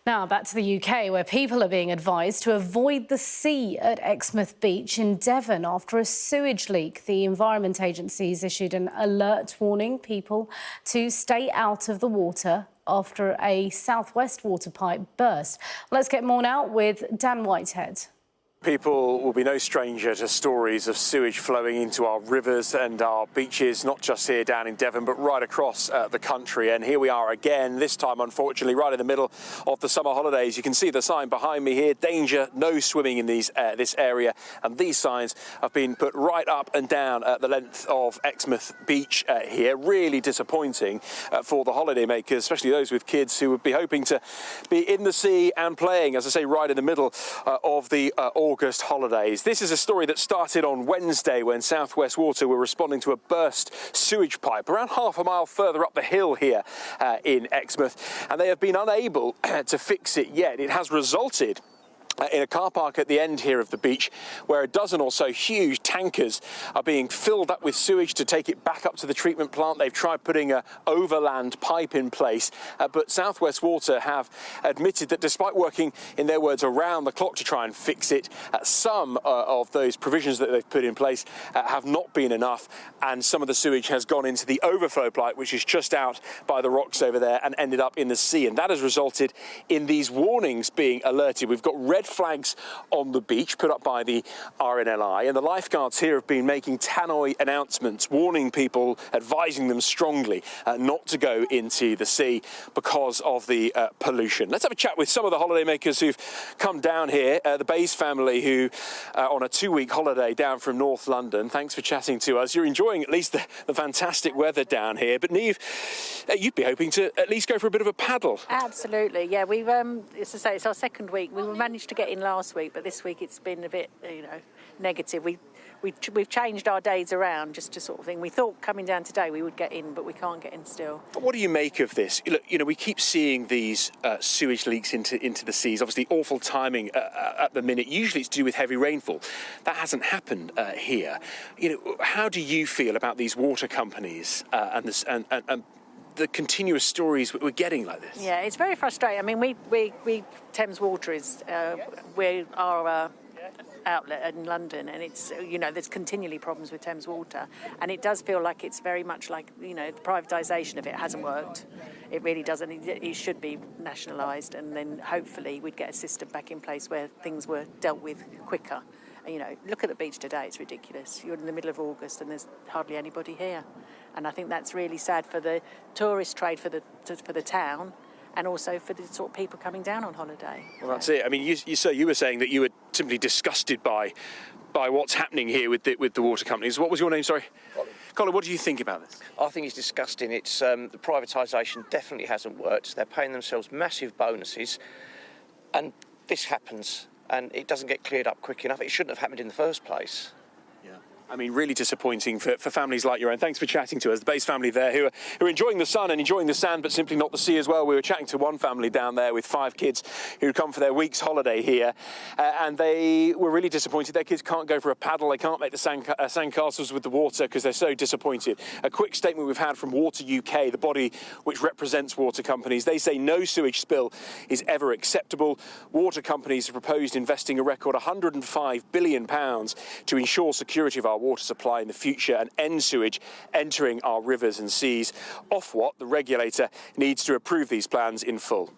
Now back to the UK, where people are being advised to avoid the sea at Exmouth Beach in Devon after a sewage leak. The Environment Agency has issued an alert warning people to stay out of the water after a southwest water pipe burst. Let's get more now with Dan Whitehead. People will be no stranger to stories of sewage flowing into our rivers and our beaches, not just here down in Devon, but right across the country. And here we are again, this time, unfortunately, right in the middle of the summer holidays. You can see the sign behind me here, danger, no swimming in this area. And these signs have been put right up and down the length of Exmouth Beach here. Really disappointing for the holidaymakers, especially those with kids who would be hoping to be in the sea and playing, as I say, right in the middle of the August holidays. This is a story that started on Wednesday when South West Water were responding to a burst sewage pipe around half a mile further up the hill here in Exmouth, and they have been unable to fix it yet. It has resulted in a car park at the end here of the beach, where a dozen or so huge tankers are being filled up with sewage to take it back up to the treatment plant. They've tried putting an overland pipe in place, but South West Water have admitted that despite working, in their words, around the clock to try and fix it, some of those provisions that they've put in place have not been enough, and some of the sewage has gone into the overflow pipe, which is just out by the rocks over there, and ended up in the sea. And that has resulted in these warnings being alerted. We've got red flags on the beach put up by the RNLI, and the lifeguards here have been making tannoy announcements, warning people, advising them strongly not to go into the sea because of the pollution. Let's have a chat with some of the holidaymakers who've come down here. The Bays family, who on a 2-week holiday down from North London. Thanks for chatting to us. You're enjoying at least the fantastic weather down here, but Neve, you'd be hoping to at least go for a bit of a paddle. Absolutely, yeah. We've as I say, it's our second week. We managed to get in last week, but this week it's been a bit, negative. We've changed our days around just to sort of thing. We thought coming down today we would get in, but we can't get in still. What do you make of this? Look, we keep seeing these sewage leaks into the seas. Obviously, awful timing at the minute. Usually, it's to do with heavy rainfall. That hasn't happened here. How do you feel about these water companies and the continuous stories we're getting like this? Yeah, it's very frustrating. I mean, we Thames Water is we're our outlet in London, and it's there's continually problems with Thames Water, and it does feel like it's very much like the privatisation of it hasn't worked. It really doesn't. It should be nationalised, and then hopefully we'd get a system back in place where things were dealt with quicker. Look at the beach today, it's ridiculous. You're in the middle of August and there's hardly anybody here. And I think that's really sad for the tourist trade for the town, and also for the sort of people coming down on holiday. Well, that's it. I mean, you were saying that you were simply disgusted by what's happening here with the water companies. What was your name, sorry? Colin, what do you think about this? I think it's disgusting. It's the privatisation definitely hasn't worked. They're paying themselves massive bonuses, and this happens. And it doesn't get cleared up quick enough. It shouldn't have happened in the first place. Yeah. I mean, really disappointing for families like your own. Thanks for chatting to us. The Bays family there who are enjoying the sun and enjoying the sand, but simply not the sea as well. We were chatting to one family down there with 5 kids who'd come for their week's holiday here, and they were really disappointed. Their kids can't go for a paddle. They can't make the sandcastles with the water because they're so disappointed. A quick statement we've had from Water UK, the body which represents water companies. They say no sewage spill is ever acceptable. Water companies have proposed investing a record £105 billion to ensure security of our water supply in the future and end sewage entering our rivers and seas. Ofwat, the regulator, needs to approve these plans in full.